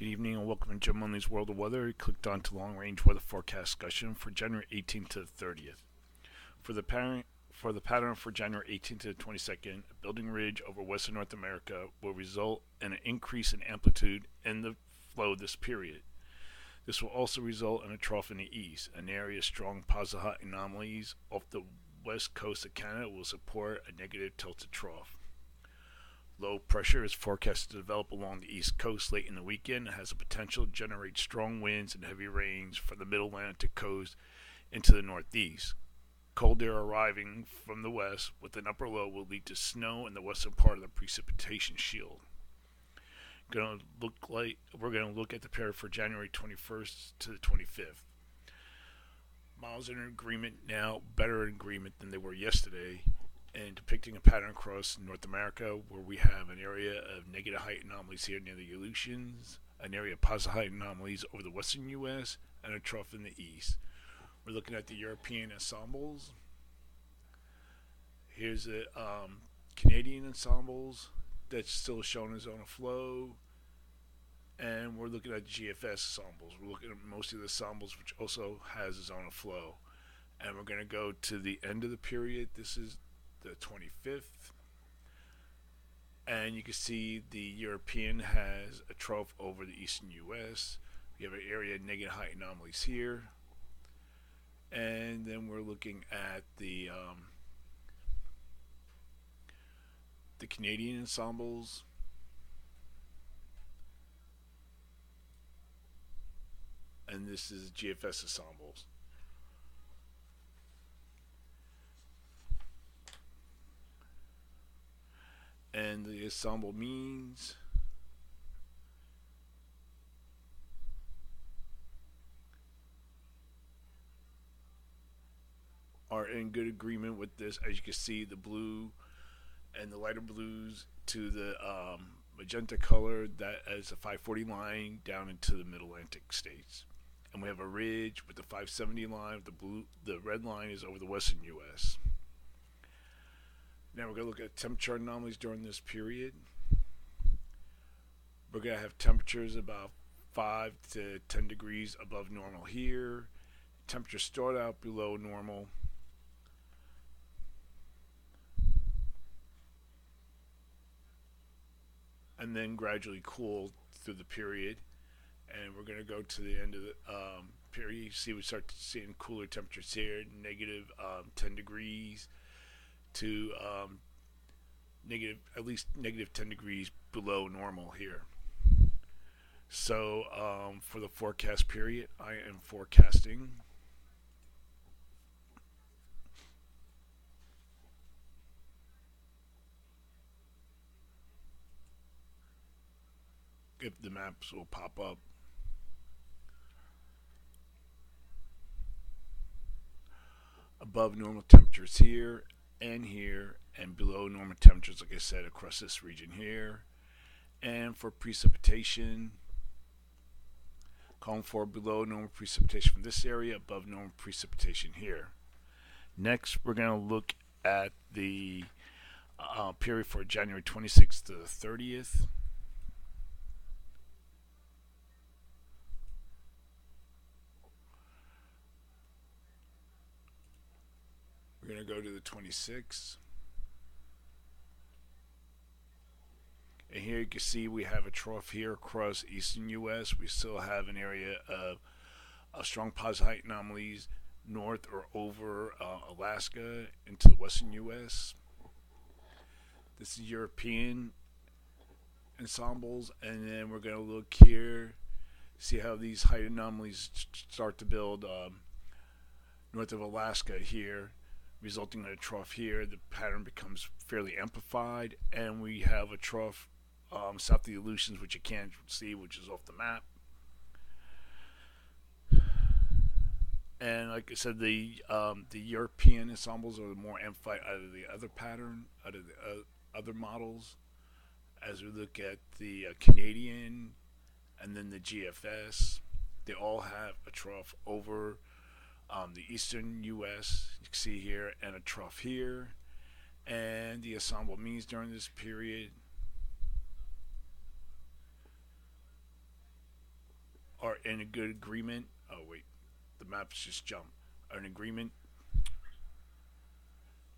Good evening and welcome to Jim Munley's World of Weather. You clicked on to long range weather forecast discussion for January 18th to the 30th. For the pattern for January 18th to the 22nd, a building ridge over western North America will result in an increase in amplitude in the flow this period. This will also result in a trough in the east. An area of strong positive anomalies off the west coast of Canada will support a negative tilted trough. Low pressure is forecasted to develop along the east coast late in the weekend and has the potential to generate strong winds and heavy rains from the middle Atlantic coast into the northeast. Cold air arriving from the west with an upper low will lead to snow in the western part of the precipitation shield. We're going to look at the pair for January 21st to the 25th. Models are in agreement now, better in agreement than they were yesterday, and depicting a pattern across North America where we have an area of negative height anomalies here near the Aleutians, an area of positive height anomalies over the western U.S., and a trough in the east. We're looking at the European ensembles. Here's the Canadian ensembles that's still showing a zone of flow. And we're looking at GFS ensembles. We're looking at most of the ensembles which also has a zone of flow. And we're going to go to the end of the period. This is the 25th. And you can see the European has a trough over the eastern U.S. We have an area of negative height anomalies here. And then we're looking at the Canadian ensembles. And this is GFS ensembles. And the ensemble means are in good agreement with this. As you can see, the blue and the lighter blues to the magenta color, that is a 540 line down into the Middle Atlantic states. And we have a ridge with the 570 line. The red line is over the western U.S. Now we're going to look at temperature anomalies during this period. We're going to have temperatures about 5 to 10 degrees above normal here. Temperatures start out below normal. And then gradually cool through the period. And we're going to go to the end of the period. You see, we start seeing cooler temperatures here, negative 10 degrees to at least negative 10 degrees below normal here. So for the forecast period, I am forecasting if the maps will pop up. Above normal temperatures here, and below normal temperatures, like I said, across this region here. And for precipitation, calling for below normal precipitation from this area, above normal precipitation here. Next, we're going to look at the period for January 26th to the 30th. We're going to go to the 26th. And here you can see we have a trough here across eastern U.S. We still have an area of strong positive height anomalies north or over Alaska into the western U.S. This is European ensembles. And then we're going to look here, see how these height anomalies start to build north of Alaska here, resulting in a trough here. The pattern becomes fairly amplified, and we have a trough south of the Aleutians, which you can't see, which is off the map. And like I said, the European ensembles are the more amplified out of the other pattern, out of the other models. As we look at the Canadian and then the GFS, they all have a trough over the eastern U.S. You can see here, and a trough here. And the ensemble means during this period are in a good agreement. Oh wait, the maps just jump. Are in agreement.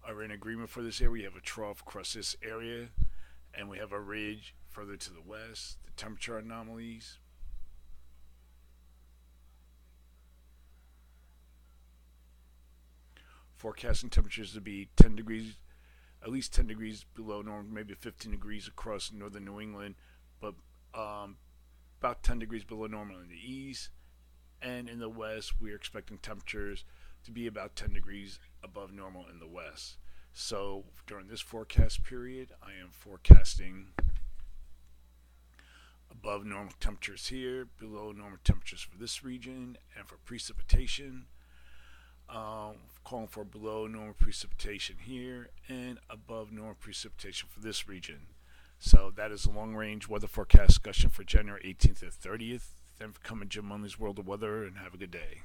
Are in agreement for this area. We have a trough across this area, and we have a ridge further to the west. The temperature anomalies. Forecasting temperatures to be 10 degrees, at least 10 degrees below normal, maybe 15 degrees across northern New England, but about 10 degrees below normal in the east. And in the west, we're expecting temperatures to be about 10 degrees above normal in the west. So during this forecast period, I am forecasting above normal temperatures here, below normal temperatures for this region, and for precipitation, calling for below normal precipitation here and above normal precipitation for this region. So that is a long-range weather forecast discussion for January 18th to 30th. Thank you for coming to Jim Munley's World of Weather, and have a good day.